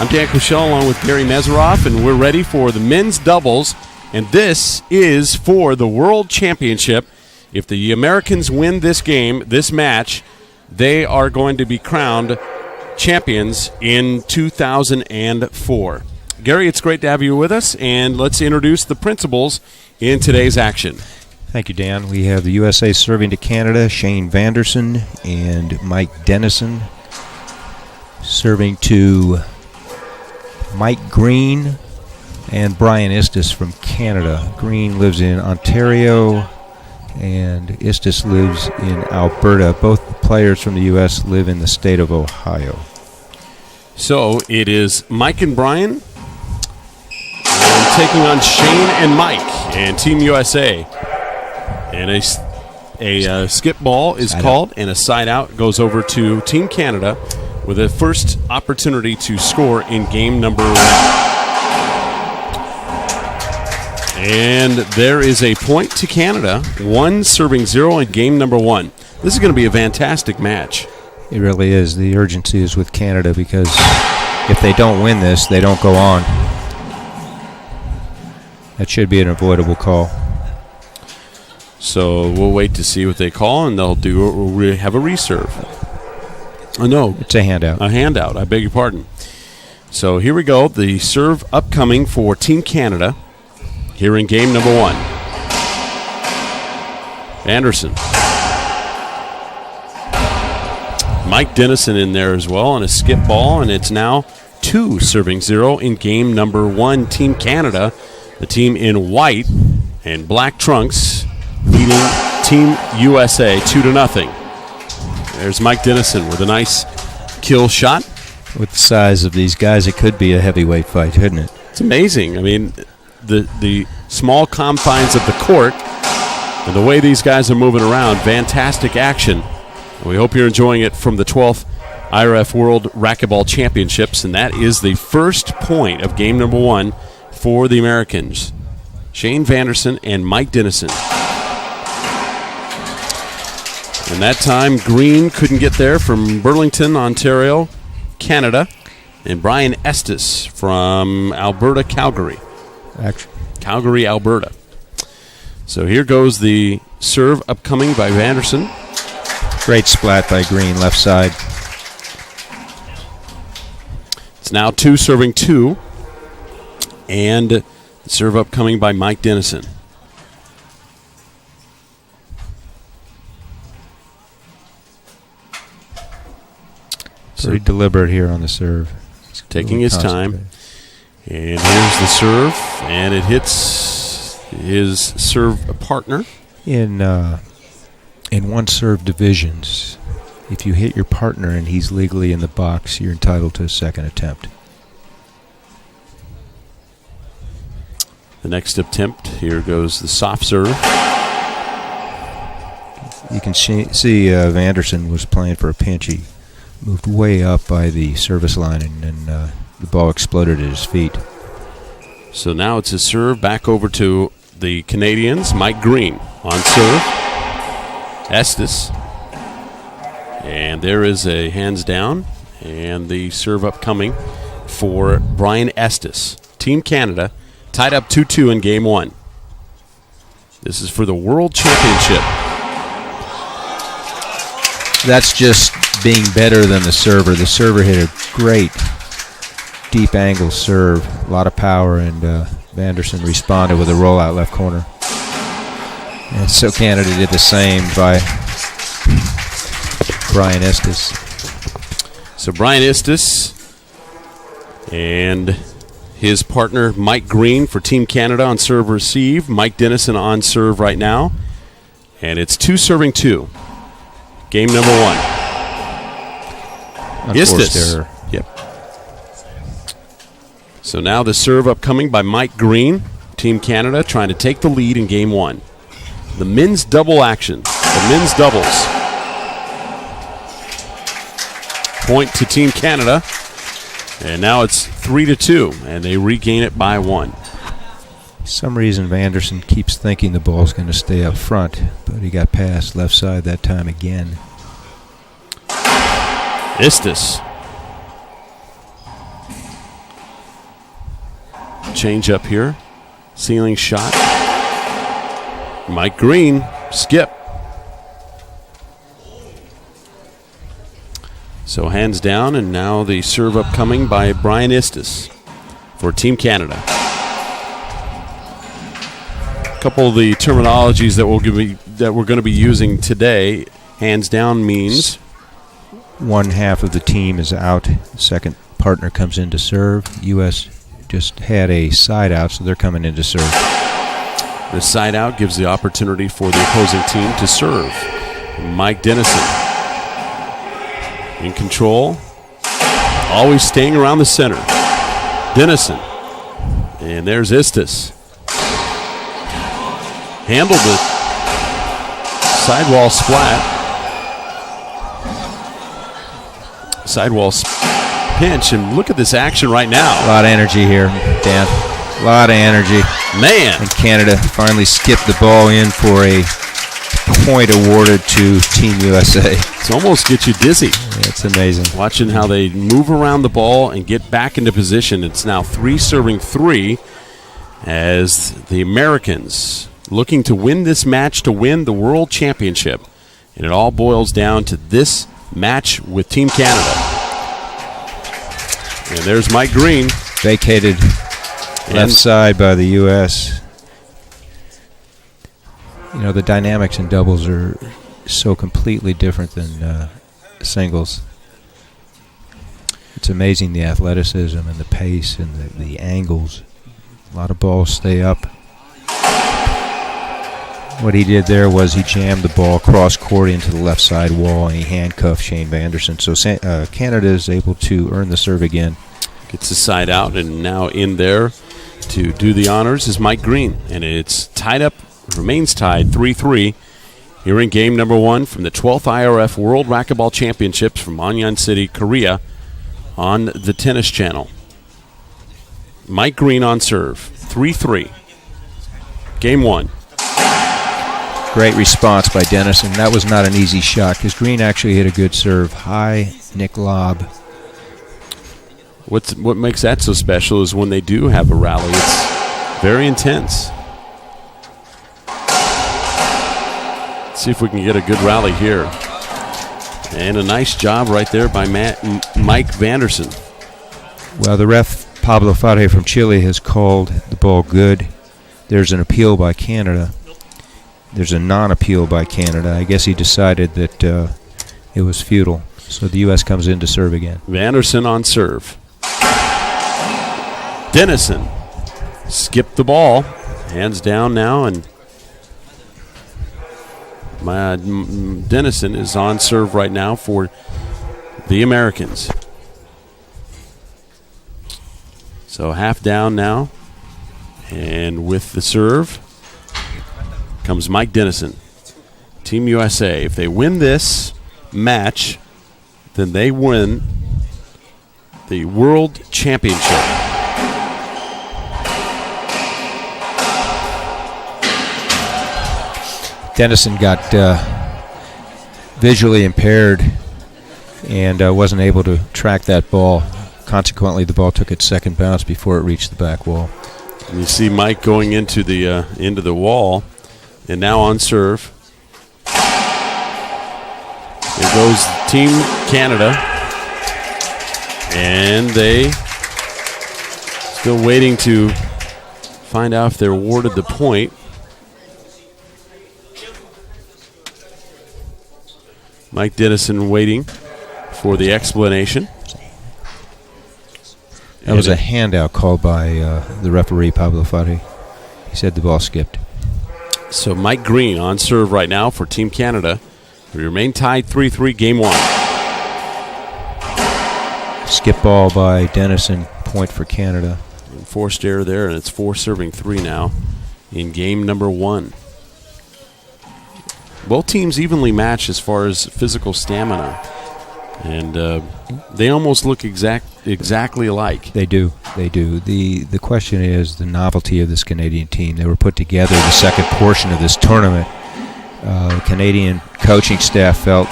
I'm Dan Kushel along with Gary Meseroff, and we're ready for the men's doubles, and this is for the World Championship. If the Americans win this game, this match, they are going to be crowned champions in 2004. Gary, it's great to have you with us, and let's introduce the principals in today's action. Thank you, Dan. We have the USA serving to Canada, Shane Vanderson and Mike Dennison. Serving to Mike Green and Brian Istis from Canada. Green lives in Ontario and Istis lives in Alberta. Both players from the U.S. live in the state of Ohio. So it is Mike and Brian taking on Shane and Mike and Team USA. And a skip ball is called, and a side out goes over to Team Canada with a first opportunity to score in game number 1. And there is a point to Canada, 1 serving 0 in game number 1. This is going to be a fantastic match. It really is. The urgency is with Canada because if they don't win this, they don't go on. That should be an avoidable call. So we'll wait to see what they call, and they'll have a reserve. Oh, no. It's a handout. A handout. I beg your pardon. So here we go. The serve upcoming for Team Canada here in game number 1. Anderson. Mike Dennison in there as well on a skip ball, and it's now 2 serving 0 in game number 1. Team Canada, the team in white and black trunks, beating Team USA 2-0. There's Mike Dennison with a nice kill shot. With the size of these guys, it could be a heavyweight fight, couldn't it? It's amazing. I mean, the small confines of the court and the way these guys are moving around, fantastic action. We hope you're enjoying it from the 12th IRF World Racquetball Championships, and that is the first point of game number 1 for the Americans. Shane Vanderson and Mike Dennison. And that time, Green couldn't get there from Burlington, Ontario, Canada. And Brian Estes from Alberta, Calgary. Calgary, Alberta. So here goes the serve upcoming by Vanderson. Great splat by Green, left side. It's now 2 serving 2. And the serve upcoming by Mike Dennison. Very deliberate here on the serve. He's taking his time. And here's the serve, and it hits his serve partner. In one-serve divisions, if you hit your partner and he's legally in the box, you're entitled to a second attempt. The next attempt, here goes the soft serve. You can see Vanderson was playing for a pinch. He moved way up by the service line, and the ball exploded at his feet. So now it's a serve back over to the Canadians. Mike Green on serve. Estes. And there is a hands down, and the serve upcoming for Brian Estes. Team Canada tied up 2-2 in game 1. This is for the World Championship. That's just being better than the server. The server hit a great deep angle serve, a lot of power, and Vanderson responded with a rollout left corner. And so Canada did the same by Brian Estes. So Brian Estes and his partner Mike Green for Team Canada on serve receive. Mike Dennison on serve right now. And it's 2 serving 2. Game number 1. Estes. Error. Yep. So now the serve upcoming by Mike Green. Team Canada trying to take the lead in game 1. The men's double action. The men's doubles. Point to Team Canada. And now it's 3-2, and they regain it by 1. For some reason, Vanderson keeps thinking the ball's going to stay up front, but he got past left side that time again. change up here. Ceiling shot. Mike Green, skip. So hands down, and now the serve upcoming by Brian Istis for Team Canada. A couple of the terminologies that we're going to be using today. Hands down means one half of the team is out. The second partner comes in to serve. U.S. just had a side out, so they're coming in to serve. The side out gives the opportunity for the opposing team to serve. Mike Dennison in control, always staying around the center. Dennison, and there's Istis. Handled it. Sidewall splat. Sidewall pinch, and look at this action right now. A lot of energy here, Dan. A lot of energy. Man. And Canada finally skipped the ball in for a point awarded to Team USA. It's almost gets you dizzy. It's amazing. Watching how they move around the ball and get back into position. It's now 3-3 as the Americans looking to win this match to win the World Championship. And it all boils down to this match with Team Canada. And there's Mike Green. Vacated left side by the U.S. You know, the dynamics in doubles are so completely different than singles. It's amazing, the athleticism and the pace and the angles. A lot of balls stay up. What he did there was he jammed the ball cross court into the left side wall, and he handcuffed Shane Vanderson. So Canada is able to earn the serve again. Gets the side out, and now in there to do the honors is Mike Green. And it's tied up, remains tied 3-3 here in game number 1 from the 12th IRF World Racquetball Championships from Anyang City, Korea on the Tennis Channel. Mike Green on serve, 3-3. Game 1. Great response by Dennison. That was not an easy shot because Green actually hit a good serve. High Nick lob. What makes that so special is when they do have a rally, it's very intense. Let's see if we can get a good rally here. And a nice job right there by Mike Vanderson. Well, the ref, Pablo Fade from Chile, has called the ball good. There's an appeal by Canada. There's a non-appeal by Canada. I guess he decided that it was futile. So the U.S. comes in to serve again. Vanderson on serve. Dennison skipped the ball. Hands down now, and Dennison is on serve right now for the Americans. So half down now, and with the serve comes Mike Dennison. Team USA, if they win this match, then they win the World Championship. Dennison got visually impaired and wasn't able to track that ball. Consequently, the ball took its second bounce before it reached the back wall. And you see Mike going into the wall, and now on serve. There goes Team Canada, and they still waiting to find out if they're awarded the point. Mike Dennison waiting for the explanation. That was a handout called by the referee, Pablo Fade. He said the ball skipped. So Mike Green on serve right now for Team Canada. We remain tied 3-3, game 1. Skip ball by Dennison, point for Canada. And forced error there, and it's 4-3 now in game number 1. Both teams evenly matched as far as physical stamina, and they almost look exactly alike. They do. They do. The question is the novelty of this Canadian team. They were put together the second portion of this tournament. The Canadian coaching staff felt.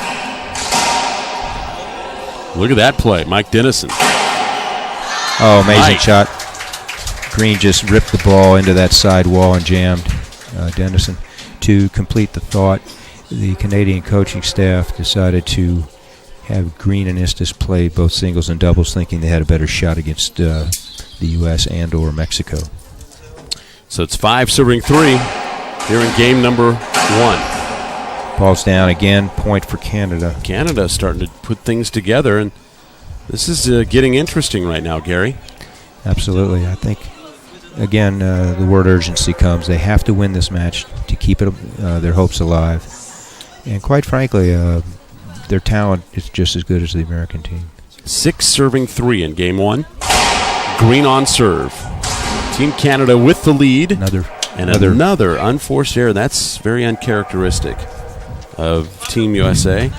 Look at that play, Mike Dennison. Oh, amazing shot. Green just ripped the ball into that side wall and jammed Dennison. To complete the thought, the Canadian coaching staff decided to have Green and Estes play both singles and doubles, thinking they had a better shot against the U.S. and or Mexico. So it's 5 serving 3 here in game number 1. Ball's down again, point for Canada. Canada starting to put things together, and this is getting interesting right now, Gary. Absolutely. I think, again, the word urgency comes. They have to win this match to keep their hopes alive. And quite frankly, their talent is just as good as the American team. 6 serving 3 in game 1. Green on serve. Team Canada with the lead. Another unforced error. That's very uncharacteristic of Team USA.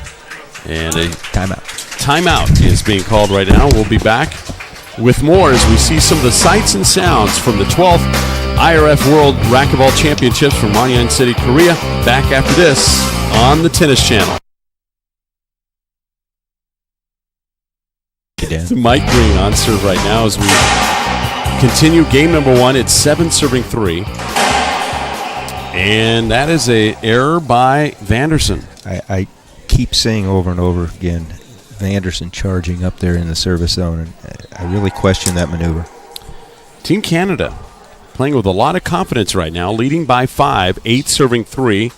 And a timeout is being called right now. We'll be back with more as we see some of the sights and sounds from the 12th IRF World Racquetball Championships from Monyang City, Korea. Back after this on the Tennis Channel. Mike Green on serve right now as we continue game number 1. It's 7 serving 3. And that is an error by Vanderson. I keep saying over and over again, Vanderson charging up there in the service zone, and I really question that maneuver. Team Canada playing with a lot of confidence right now, leading by 5, 8 serving 3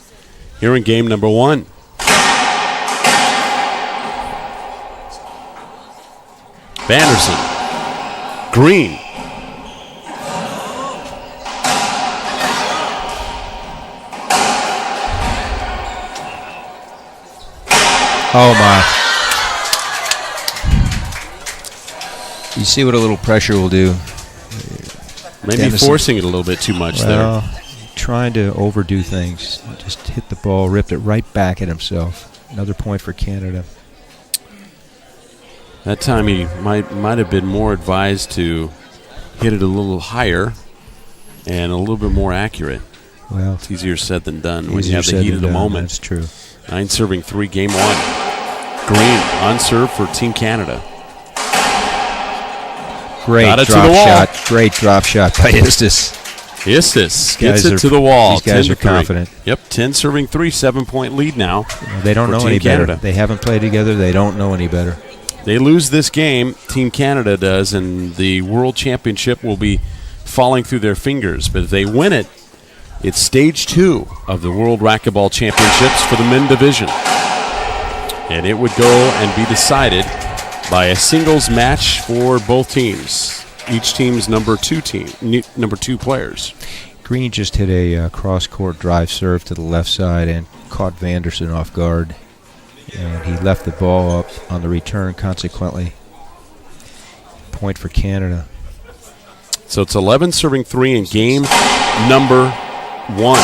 here in game number 1. Vanderson. Green. Oh, my. You see what a little pressure will do. Maybe Dennison, forcing it a little bit too much there. Trying to overdo things. Just hit the ball, ripped it right back at himself. Another point for Canada. That time he might have been more advised to hit it a little higher and a little bit more accurate. Well, it's easier said than done when you have the heat of the moment. That's true. 9 serving 3, game 1. Green on serve for Team Canada. Great drop shot. Great drop shot by Estes. Estes gets it to the wall. These guys are confident. Yep, 10 serving 3, 7-point lead now. They don't know any better. They haven't played together. They don't know any better. They lose this game, Team Canada does, and the World Championship will be falling through their fingers. But if they win it, it's stage 2 of the World Racquetball Championships for the men division. And it would go and be decided by a singles match for both teams. Each team's number 2 players. Green just hit a cross-court drive serve to the left side and caught Vanderson off guard. And he left the ball up on the return, consequently. Point for Canada. So it's 11 serving 3 in game number 1.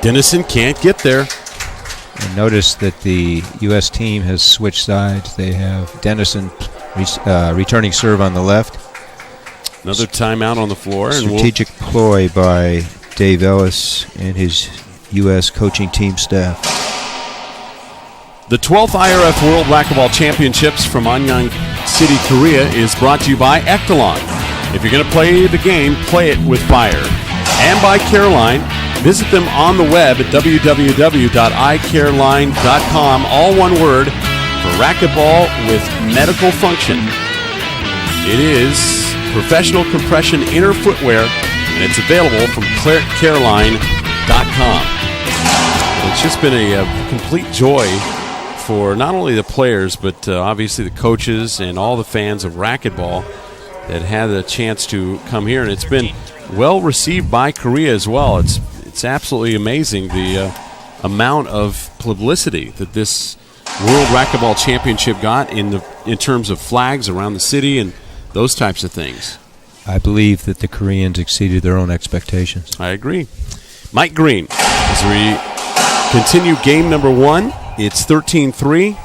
Dennison can't get there. And notice that the U.S. team has switched sides. They have Dennison returning serve on the left. Another timeout on the floor. Strategic ploy by Dave Ellis and his U.S. coaching team staff. The 12th IRF World Racquetball Championships from Monyang City, Korea is brought to you by Echelon. If you're going to play the game, play it with fire. And by Careline. Visit them on the web at www.icareline.com, all one word, for racquetball with medical function. It is professional compression inner footwear, and it's available from careline.com. It's just been a complete joy for not only the players, but obviously the coaches and all the fans of racquetball that had a chance to come here. And it's been well received by Korea as well. It's absolutely amazing the amount of publicity that this World Racquetball Championship got in terms of flags around the city and those types of things. I believe that the Koreans exceeded their own expectations. I agree. Mike Green, as we continue game number 1, it's 13-3.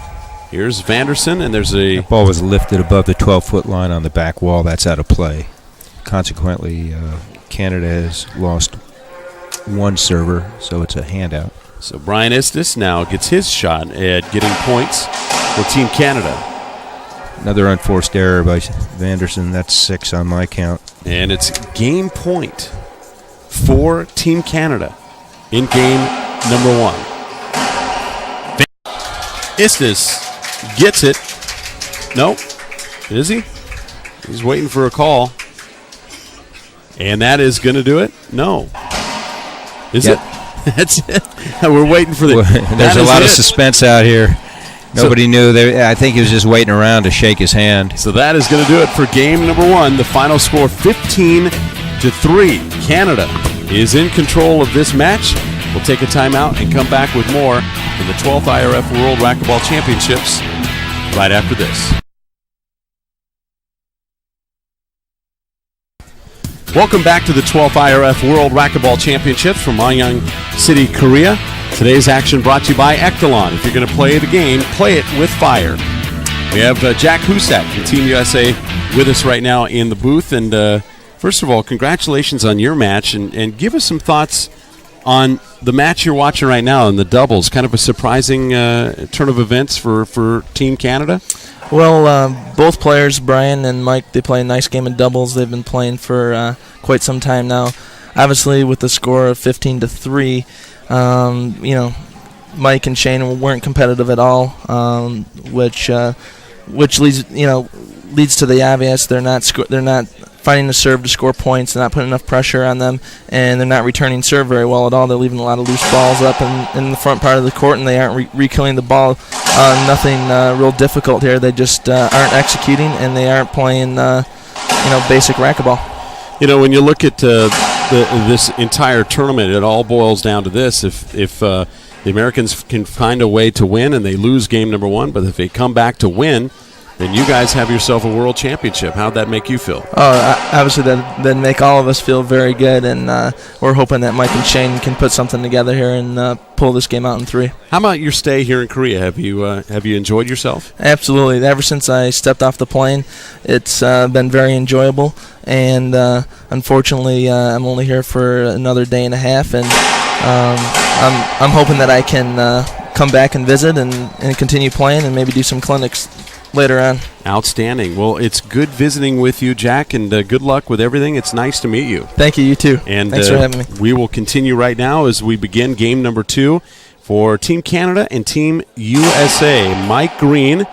Here's Vanderson, and there's a... The ball was lifted above the 12-foot line on the back wall. That's out of play. Consequently, Canada has lost one server, so it's a handout. So Brian Estes now gets his shot at getting points for Team Canada. Another unforced error by Vanderson. That's 6 on my count. And it's game point for Team Canada in game number 1. Istis gets it. Nope. Is he? He's waiting for a call. And that is going to do it? No. Is it? That's it. We're waiting for the... There's a lot of suspense out here. Nobody knew. I think he was just waiting around to shake his hand. So that is going to do it for game number 1. The final score 15-3. Canada is in control of this match. We'll take a timeout and come back with more in the 12th IRF World Racquetball Championships right after this. Welcome back to the 12th IRF World Racquetball Championships from Myeong City, Korea. Today's action brought to you by Echelon. If you're going to play the game, play it with fire. We have Jack Husak from Team USA with us right now in the booth. And first of all, congratulations on your match. And give us some thoughts on the match you're watching right now in the doubles. Kind of a surprising turn of events for Team Canada. Well, both players, Brian and Mike, they play a nice game of doubles. They've been playing for quite some time now. Obviously, with the score of 15-3, Mike and Shane weren't competitive at all, which leads to the obvious. They're not finding a serve to score points. They're not putting enough pressure on them, and they're not returning serve very well at all. They're leaving a lot of loose balls up in the front part of the court, and they aren't re-killing the ball. Nothing real difficult here. They just aren't executing, and they aren't playing basic racquetball. When you look at this entire tournament, it all boils down to this. If the Americans can find a way to win and they lose game number 1, but if they come back to win, then you guys have yourself a world championship. How'd that make you feel? Obviously, that'd make all of us feel very good, and we're hoping that Mike and Shane can put something together here and pull this game out in 3. How about your stay here in Korea? Have you enjoyed yourself? Absolutely. Ever since I stepped off the plane, it's been very enjoyable, and unfortunately, I'm only here for another day and a half, and I'm hoping that I can come back and visit and continue playing and maybe do some clinics later on. Outstanding. Well, it's good visiting with you, Jack, and good luck with everything. It's nice to meet you. Thank you. You too. And thanks for having me. We will continue right now as we begin game number 2 for Team Canada and Team USA. Mike Green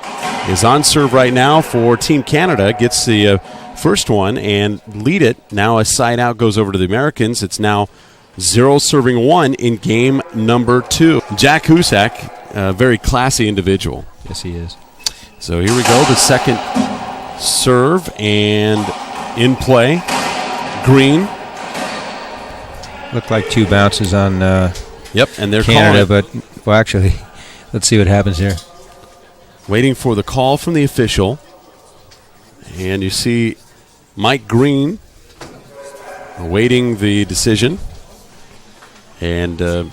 is on serve right now for Team Canada. Gets the first one and lead it. Now a side out goes over to the Americans. It's now 0-1 in game number 2. Jack Husak, a very classy individual. Yes, he is. So here we go, the second serve, and in play, Green. Looked like 2 bounces on yep, and they're Canada, calling. but actually, let's see what happens here. Waiting for the call from the official, and you see Mike Green awaiting the decision and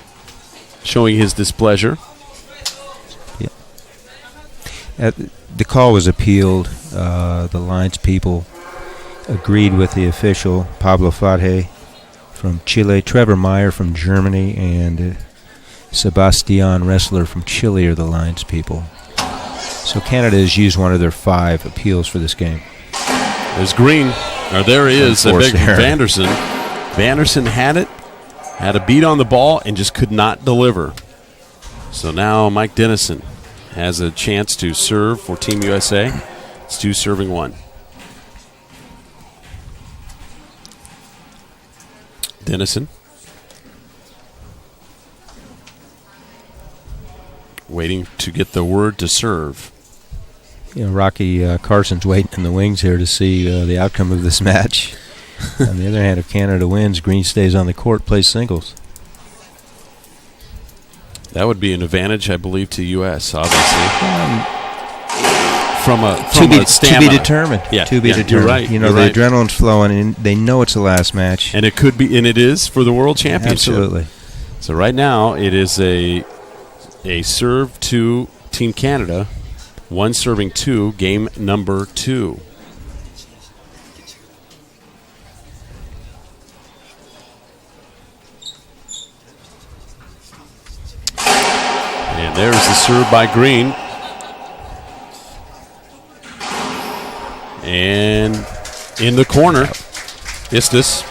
showing his displeasure. The call was appealed. The lines people agreed with the official, Pablo Fadje from Chile, Trevor Meyer from Germany, and Sebastian Ressler from Chile are the lines people. So Canada has used one of their 5 appeals for this game. There's Green. Or there is a big Vanderson. Vanderson had it, had a beat on the ball, and just could not deliver. So now Mike Dennison has a chance to serve for Team USA. It's 2-1. Dennison waiting to get the word to serve. Rocky Carson's waiting in the wings here to see the outcome of this match. On the other hand, if Canada wins, Green stays on the court, plays singles. That would be an advantage, I believe, to U.S., obviously. To be determined. Yeah, to be determined. You're right. The adrenaline's flowing, and they know it's the last match. And it could be, and it is for the World Championship. Absolutely. So right now, it is a serve to Team Canada, 1-2, game number 2. And there's the serve by Green. And in the corner. Istis.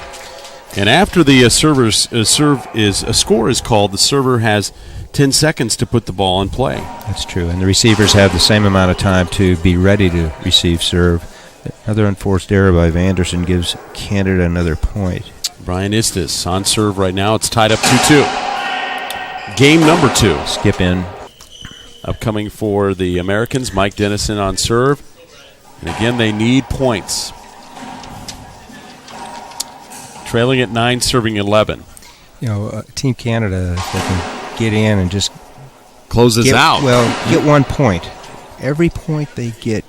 And after the score is called, the server has 10 seconds to put the ball in play. That's true. And the receivers have the same amount of time to be ready to receive serve. Another unforced error by Vanderson gives Canada another point. Brian Istis on serve right now. It's tied up 2-2. Game number 2. Skip in. Upcoming for the Americans, Mike Dennison on serve. And again, they need points. Trailing at 9, serving 11. Team Canada, if they can get in and just closes out. Well, get 1 point. Every point they get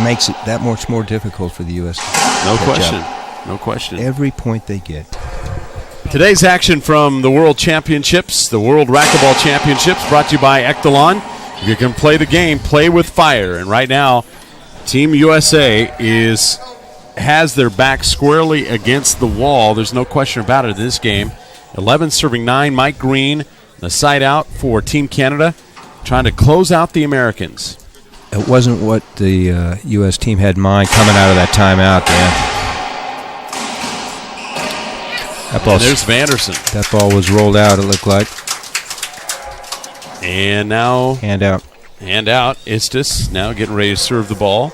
makes it that much more difficult for the U.S. No question. No question. Every point they get. Today's action from the World Championships, the World Racquetball Championships, brought to you by Echelon. If you can play the game, play with fire. And right now, Team USA has their back squarely against the wall. There's no question about it in this game. 11 serving 9, Mike Green, the side out for Team Canada, trying to close out the Americans. It wasn't what the U.S. team had in mind coming out of that timeout, Dan. There's Vanderson. That ball was rolled out, it looked like. And now... Hand out. Istis now getting ready to serve the ball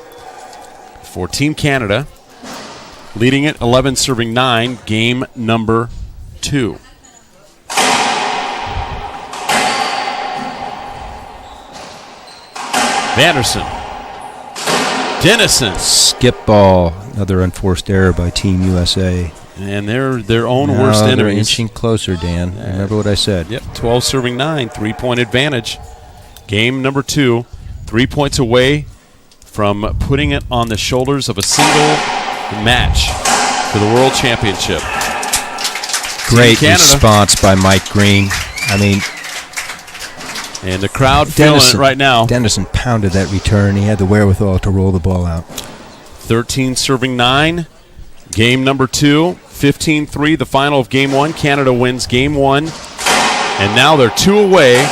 for Team Canada. Leading it 11 serving 9, game number 2. Vanderson. Dennison. Skip ball. Another unforced error by Team USA. And they're their own worst enemies. They're inching closer, Dan. Remember what I said. Yep, 12 serving 9, 3-point advantage. Game number 2, 3 points away from putting it on the shoulders of a single match for the World Championship. Great response by Mike Green. And the crowd feeling it right now. Dennison pounded that return. He had the wherewithal to roll the ball out. 13 serving 9. Game number 2, 15-3, the final of Game 1. Canada wins Game 1. And now they're 2 away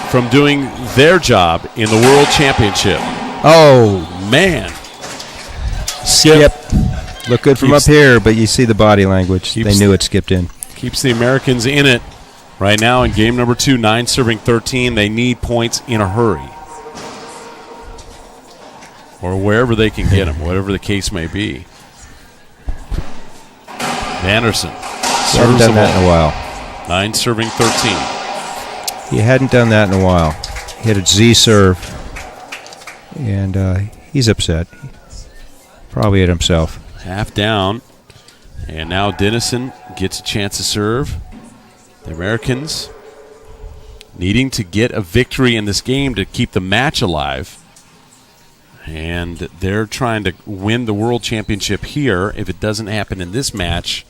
from doing their job in the World Championship. Oh, man. Skip. Look good from up here, but you see the body language. They knew it skipped in. Keeps the Americans in it right now in game number 2, 9 serving 13. They need points in a hurry. Or wherever they can get them, whatever the case may be. Vanderson Haven't done that in a while. 9 serving 13. He hadn't done that in a while. He hit a Z serve, and he's upset. Probably at himself. Half down, and now Dennison gets a chance to serve. The Americans needing to get a victory in this game to keep the match alive. And they're trying to win the World Championship here. If it doesn't happen in this match,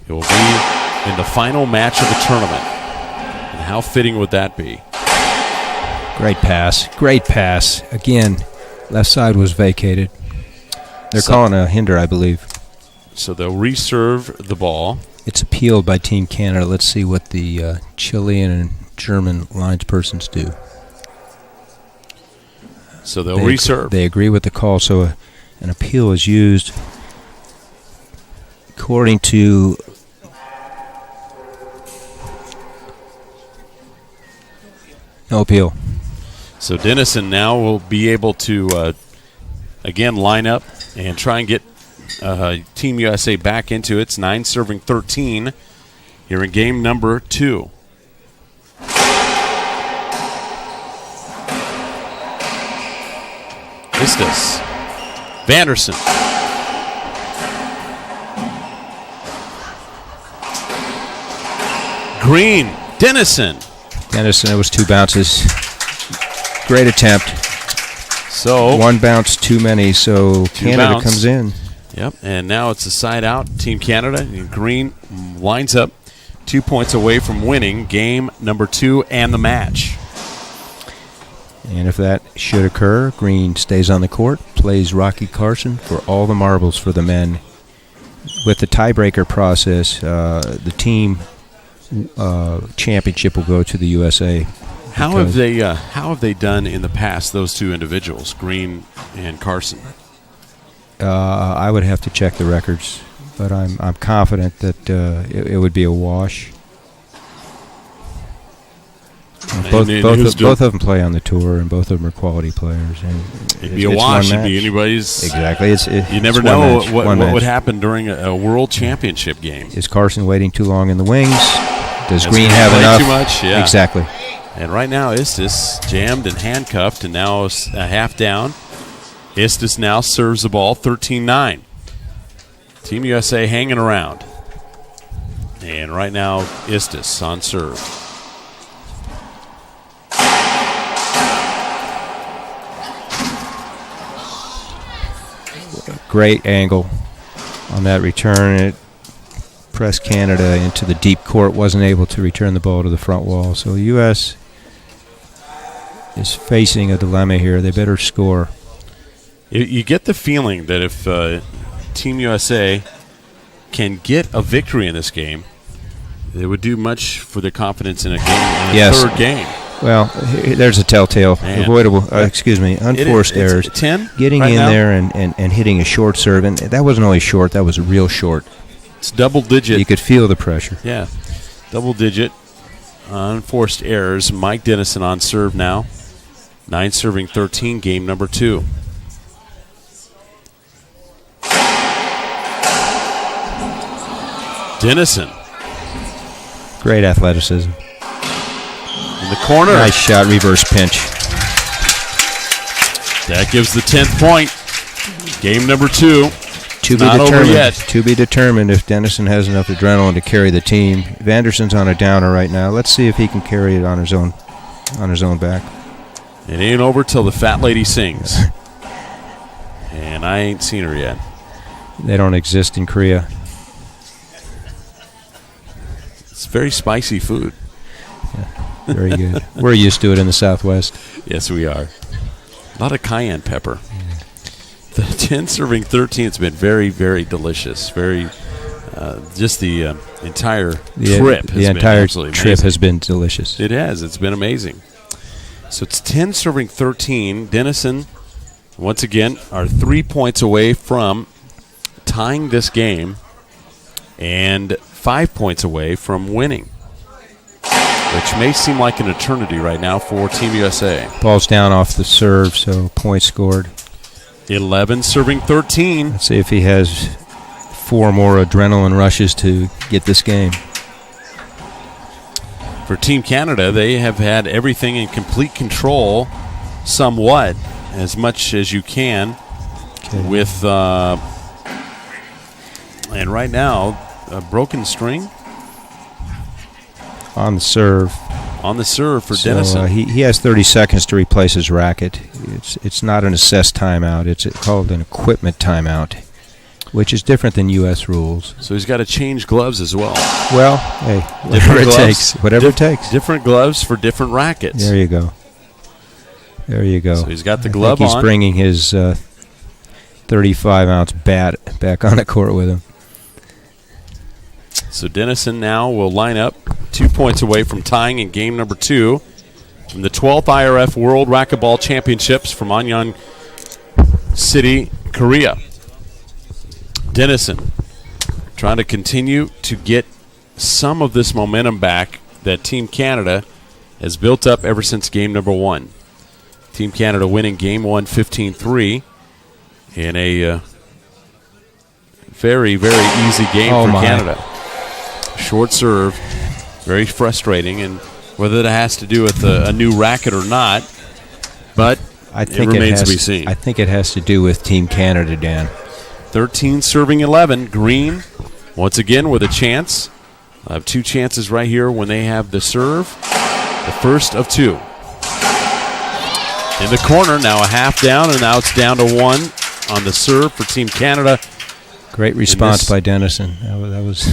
it will be in the final match of the tournament. And how fitting would that be? Great pass. Great pass. Again, left side was vacated. They're calling a hinder, I believe. So they'll reserve the ball. It's appealed by Team Canada. Let's see what the Chilean and German linespersons do. So they'll reserve. They agree with the call, so an appeal is used. According to no appeal. So Dennison now will be able to, again, line up and try and get Team USA back into it. It's 9 serving 13 here in game number 2. Istis. Vanderson. Green. Dennison. It was 2 bounces. Great attempt. So 1 bounce too many, so Canada comes in. Yep, and now it's a side out. Team Canada. And Green lines up 2 points away from winning game number 2 and the match. And if that should occur, Green stays on the court, plays Rocky Carson for all the marbles for the men. With the tiebreaker process, the team championship will go to the USA. How have they done in the past, those two individuals, Green and Carson? I would have to check the records, but I'm confident that it would be a wash. Both of them play on the tour, and both of them are quality players. And it'd be a wash. It'd be anybody's. Exactly. You never know what would happen during a world championship game. Is Carson waiting too long in the wings? Does Green have enough? Too much. Yeah. Exactly. And right now, Istis jammed and handcuffed, and now a half down. Istis now serves the ball 13-9. Team USA hanging around. And right now, Istis on serve. Great angle on that return. It pressed Canada into the deep court, wasn't able to return the ball to the front wall. So the U.S. is facing a dilemma here. They better score. You get the feeling that if Team USA can get a victory in this game, it would do much for their confidence in a game, in a third game. Well, there's a telltale, unforced errors. 10 getting right in now? there and hitting a short serve, and that wasn't only short, that was real short. It's double digit. You could feel the pressure. Yeah, double digit unforced errors. Mike Dennison on serve now. 9 serving 13, game number 2. Dennison. Great athleticism. In the corner. Nice shot, reverse pinch. That gives the 10th point. Game number 2. Not over yet. To be determined if Dennison has enough adrenaline to carry the team. Vanderson's on a downer right now. Let's see if he can carry it on his own back. It ain't over till the fat lady sings. And I ain't seen her yet. They don't exist in Korea. It's very spicy food. Yeah, very good. We're used to it in the Southwest. Yes, we are. A lot of cayenne pepper. The 10 serving 13, it's been very, very delicious. Very, just the entire trip. The entire trip has been delicious. It has. It's been amazing. So it's 10 serving 13. Dennison, once again, are 3 points away from tying this game and 5 points away from winning, which may seem like an eternity right now for Team USA. Ball's down off the serve, so point scored. 11 serving 13. Let's see if he has 4 more adrenaline rushes to get this game. For Team Canada, they have had everything in complete control somewhat, as much as you can, with and right now, a broken string on the serve. On the serve for Dennison. He has 30 seconds to replace his racket. It's not an assessed timeout. It's called an equipment timeout, which is different than U.S. rules. So he's got to change gloves as well. Well, hey, whatever it takes. Whatever it takes. Different gloves for different rackets. There you go. There you go. So he's got the glove on. He's bringing his 35-ounce bat back on the court with him. So Dennison now will line up 2 points away from tying in game number 2 from the 12th IRF World Racquetball Championships from Anyang City, Korea. Dennison trying to continue to get some of this momentum back that Team Canada has built up ever since game number 1. Team Canada winning game 1 15-3 in a very, very easy game for Canada. Short serve, very frustrating, and whether that has to do with a new racket or not, but it remains to be seen. I think it has to do with Team Canada, Dan. 13 serving 11. Green, once again, with a chance. I have 2 chances right here when they have the serve. The first of 2. In the corner, now a half down, and now it's down to 1 on the serve for Team Canada. Great response by Dennison. That was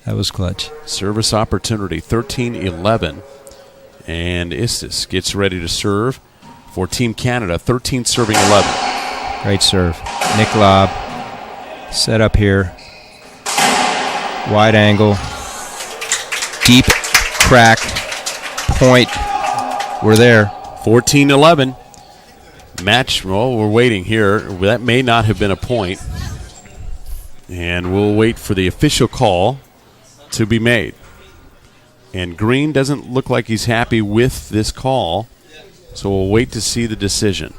that was clutch. Service opportunity, 13-11. And Istis gets ready to serve for Team Canada, 13 serving 11. Great serve. Nick Lob. Set up here. Wide angle. Deep crack. Point. We're there. 14-11. Match, well, we're waiting here. That may not have been a point. And we'll wait for the official call to be made. And Green doesn't look like he's happy with this call, so we'll wait to see the decision.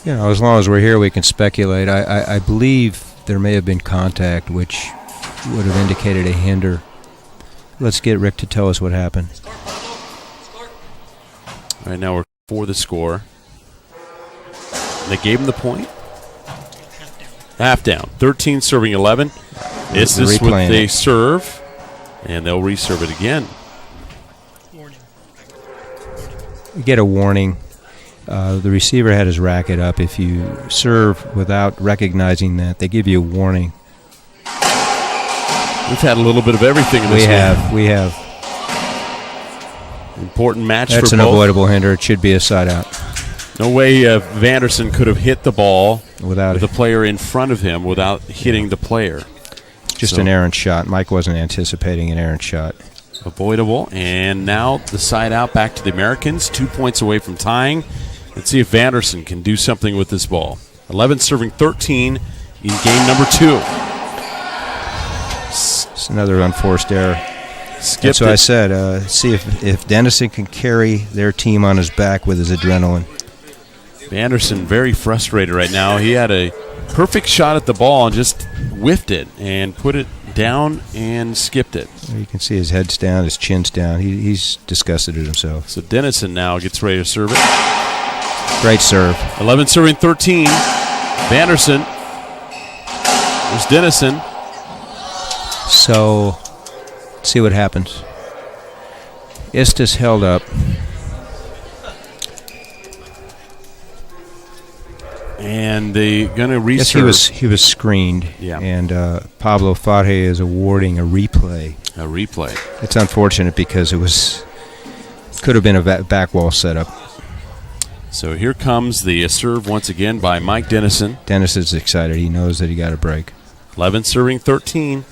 You know, as long as we're here, we can speculate. I believe there may have been contact, which would have indicated a hinder. Let's get Rick to tell us what happened. Right now we're for the score. They gave him the point. Half down. 13 serving 11. It's this with they serve, and they'll reserve it again. You get a warning. The receiver had his racket up. If you serve without recognizing that, they give you a warning. We've had a little bit of everything in this game. We have. Important match That's for an both. avoidable hinder. It should be a side out. No way Vanderson could have hit the ball without the player in front of him without hitting the player. Just an errant shot. Mike wasn't anticipating an errant shot. Avoidable. And now the side out back to the Americans. 2 points away from tying. Let's see if Vanderson can do something with this ball. 11 serving 13 in game number 2. It's another unforced error. Skipped That's what I said. See if Dennison can carry their team on his back with his adrenaline. Vanderson very frustrated right now. He had a perfect shot at the ball and just whiffed it and put it down and skipped it. You can see his head's down, his chin's down. He's disgusted at himself. So Dennison now gets ready to serve it. Great serve. 11 serving 13. Vanderson. There's Dennison. So, let's see what happens. Istis held up. And they're going to reserve. Yes, he was screened. Yeah. And Pablo Fage is awarding a replay. A replay. It's unfortunate because it could have been a back wall setup. So here comes the serve once again by Mike Dennison. Dennison's excited. He knows that he got a break. 11 serving 13.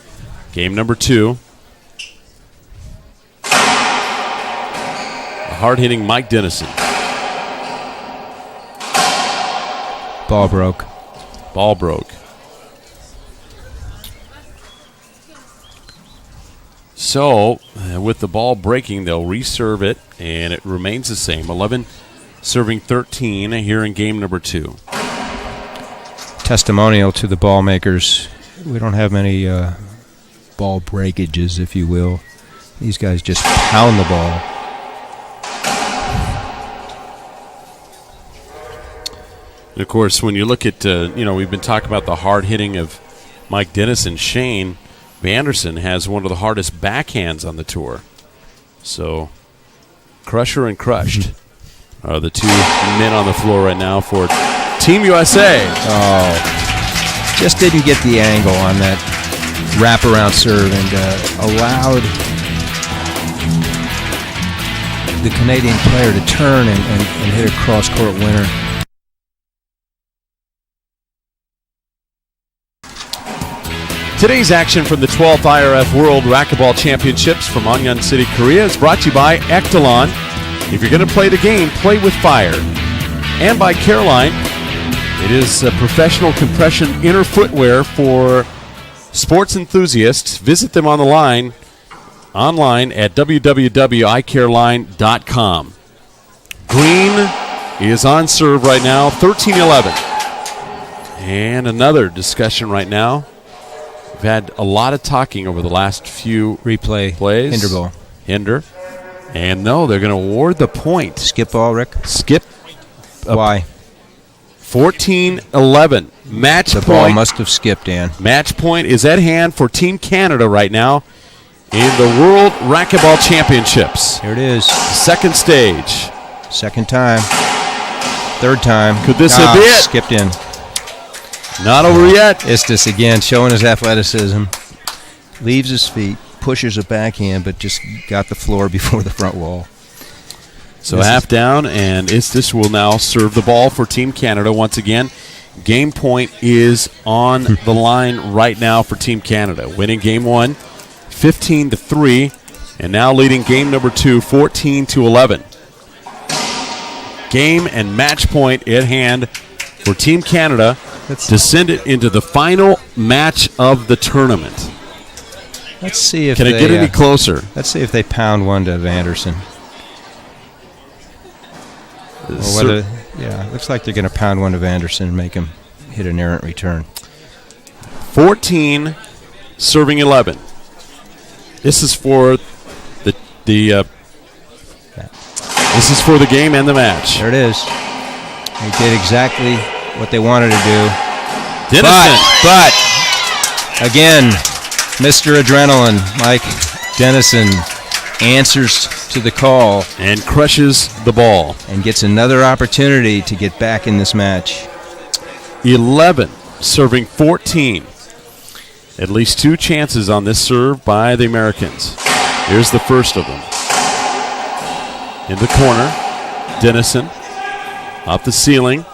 Game number 2. A hard-hitting Mike Dennison. Ball broke. Ball broke. So, with the ball breaking, they'll reserve it, and it remains the same. 11 serving 13 here in game number 2. Testimonial to the ball makers. We don't have many ball breakages, if you will. These guys just pound the ball. And of course, when you look at, we've been talking about the hard hitting of Mike Dennison. Shane Vanderson has one of the hardest backhands on the tour. So, crusher and crushed are the two men on the floor right now for Team USA. Oh, just didn't get the angle on that wraparound serve and allowed the Canadian player to turn and hit a cross-court winner. Today's action from the 12th IRF World Racquetball Championships from Onyeon City, Korea is brought to you by Ectalon. If you're going to play the game, play with fire. And by Caroline. It is a professional compression inner footwear for sports enthusiasts. Visit them online at www.icareline.com. Green is on serve right now, 13-11. And another discussion right now. We've had a lot of talking over the last few replay plays. Hinder ball. Hinder. And no, they're going to award the point. Skip ball, Rick? Skip. Why? 14-11. Match point. The ball must have skipped, Dan. Match point is at hand for Team Canada right now in the World Racquetball Championships. Here it is. Second stage. Second time. Third time. Could this have been it? Skipped in. Not over yet. Istis again showing his athleticism. Leaves his feet, pushes a backhand, but just got the floor before the front wall. So half down, and Istis will now serve the ball for Team Canada once again. game point is on the line right now for Team Canada. Winning game 1, 15-3, and now leading game number 2, 14-11. Game and match point at hand for Team Canada to send it into the final match of the tournament. Let's see if Can it get any closer? Let's see if they pound one to Vanderson. Looks like they're going to pound one to Vanderson and make him hit an errant return. 14 serving 11. This is for the this is for the game and the match. There it is. They did exactly what they wanted to do. Dennison. But again, Mr. Adrenaline, Mike Dennison, answers to the call and crushes the ball and gets another opportunity to get back in this match. 11 serving 14. At least 2 chances on this serve by the Americans. Here's the first of them. In the corner, Dennison off the ceiling.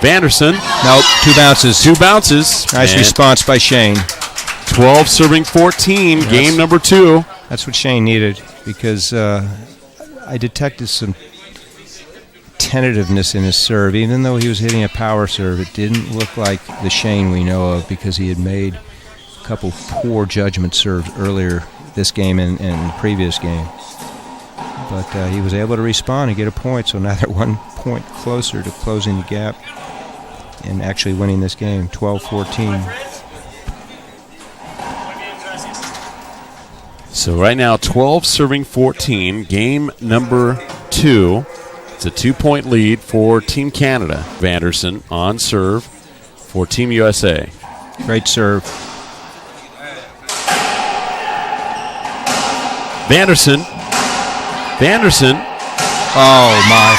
Vanderson. Nope, 2 bounces. 2 bounces. Nice response by Shane. 12 serving 14, game number 2. That's what Shane needed, because I detected some tentativeness in his serve. Even though he was hitting a power serve, it didn't look like the Shane we know of, because he had made a couple poor judgment serves earlier this game and the previous game. But he was able to respond and get a point, so now they're 1 point closer to closing the gap and actually winning this game, 12-14. So right now, 12 serving 14, game number 2. It's a 2-point lead for Team Canada. Vanderson on serve for Team USA. Great serve. Vanderson. Oh, my.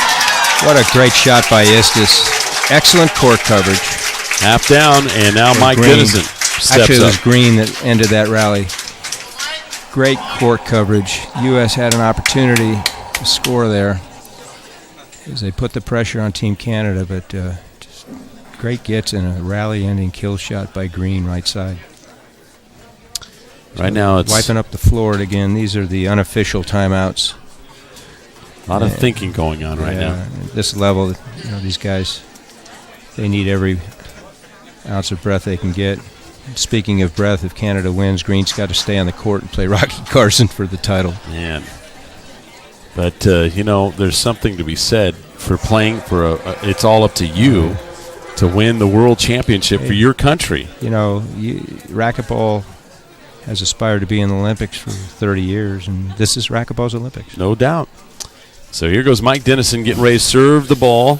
What a great shot by Istis. Excellent court coverage. Half down, and now Mike Dennison steps Actually, it was up. Green that ended that rally. Great court coverage. U.S. had an opportunity to score there as they put the pressure on Team Canada, but just great gets and a rally-ending kill shot by Green right side. Right now it's wiping up the floor again. These are the unofficial timeouts. A lot of thinking going on right now. At this level, these guys, they need every ounce of breath they can get. Speaking of breath, if Canada wins, Green's got to stay on the court and play Rocky Carson for the title. Man. But, there's something to be said for playing for it's all up to you to win the world championship for your country. Racquetball has aspired to be in the Olympics for 30 years, and this is Racquetball's Olympics. No doubt. So here goes Mike Dennison getting ready to serve the ball.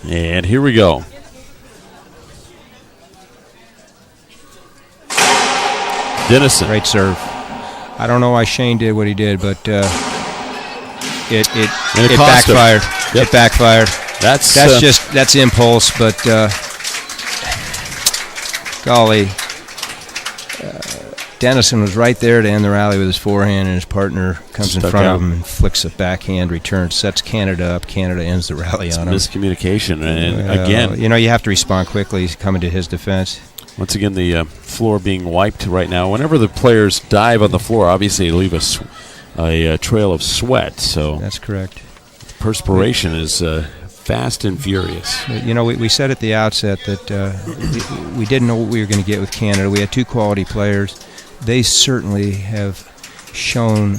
And here we go. Dennison. Great serve. I don't know why Shane did what he did, but it backfired. Yep. It backfired. That's impulse, but golly, Dennison was right there to end the rally with his forehand, and his partner comes in front of him and flicks a backhand return, sets Canada up. Canada ends the rally on him. Miscommunication, and again, you have to respond quickly. Coming to his defense. Once again, the floor being wiped right now. Whenever the players dive on the floor, obviously they leave a trail of sweat. So that's correct. Perspiration is fast and furious. We said at the outset that we didn't know what we were going to get with Canada. We had 2 quality players. They certainly have shown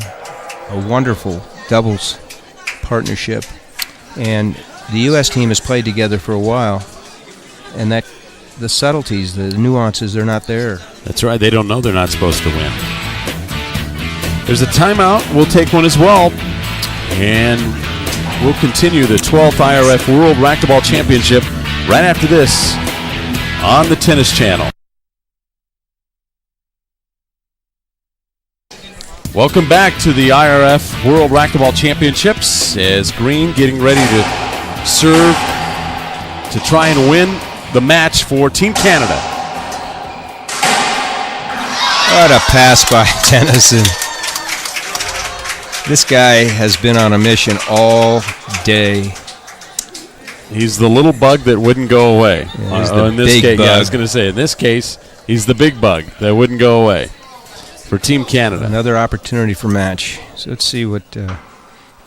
a wonderful doubles partnership, and the U.S. team has played together for a while, and that the subtleties, the nuances, they're not there. That's right. They don't know they're not supposed to win. There's a timeout. We'll take one as well, and we'll continue the 12th IRF World Racquetball Championship right after this on the Tennis Channel. Welcome back to the IRF World Racquetball Championships as Green getting ready to serve to try and win the match for Team Canada. What a pass by Dennison. This guy has been on a mission all day. He's the little bug that wouldn't go away. Yeah, he's the in this big case, bug. Yeah, I was going to say, in this case, he's the big bug that wouldn't go away for Team Canada. Another opportunity for match. So let's see what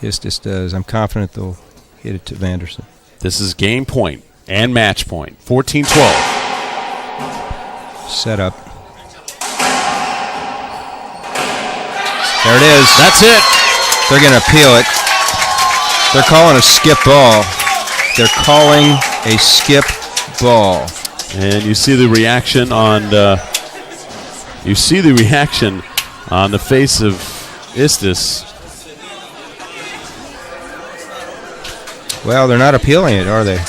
Istis does. I'm confident they'll hit it to Vanderson. This is game point and match point. 14-12. Set up. There it is. That's it. They're going to appeal it. They're calling a skip ball. They're calling a skip ball. And you see the reaction on the face of Istis. Well, they're not appealing it, are they?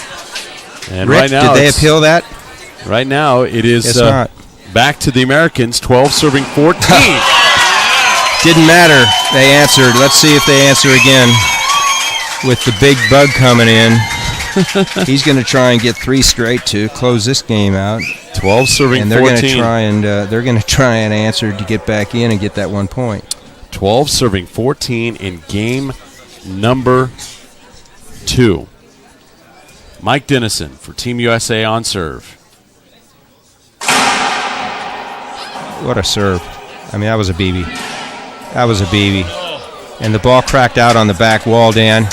And Rick, right now, did they appeal that? Right now, it is Guess not. back to the Americans. 12 serving 14. Didn't matter. They answered. Let's see if they answer again with the big bug coming in. He's going to try and get 3 straight to close this game out. 12 serving 14. And they're going to try and answer to get back in and get that 1 point. 12 serving 14 in game number 2. Mike Dennison for Team USA on serve. What a serve. I mean, that was a BB. That was a BB. And the ball cracked out on the back wall, Dan.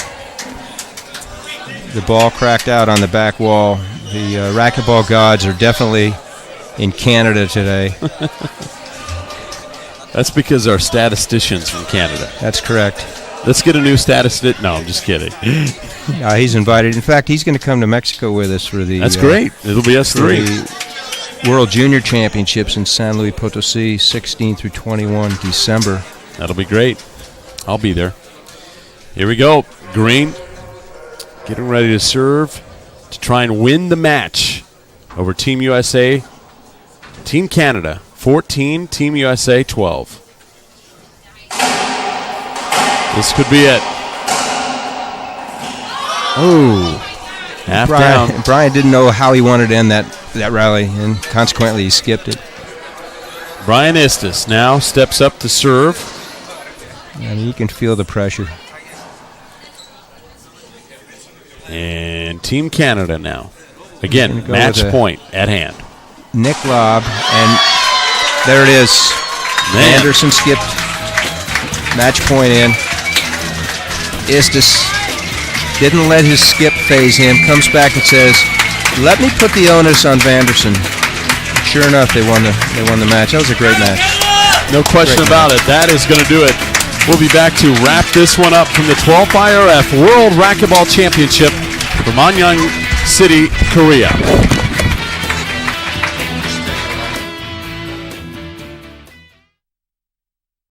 The ball cracked out on the back wall. The racquetball gods are definitely in Canada today. That's because our statistician's from Canada. That's correct. Let's get a new statistician. No, I'm just kidding. He's invited. In fact, he's going to come to Mexico with us for the. That's great. It'll be us 3. The World Junior Championships in San Luis Potosí, 16 through 21 December. That'll be great. I'll be there. Here we go. Green getting ready to serve to try and win the match over Team USA. Team Canada 14, Team USA 12. This could be it. Oh. Half down. Brian didn't know how he wanted to end that rally, and consequently he skipped it. Brian Istis now steps up to serve. And you can feel the pressure. And Team Canada now. Again, go match with point at hand. Nick lob, and there it is. Man. Anderson skipped. Match point in. Istis didn't let his skip phase him. Comes back and says, "Let me put the onus on Vanderson." Sure enough, they won the match. That was a great match. No question about it. That is going to do it. We'll be back to wrap this one up from the 12th IRF World Racquetball Championship from Anyang City, Korea.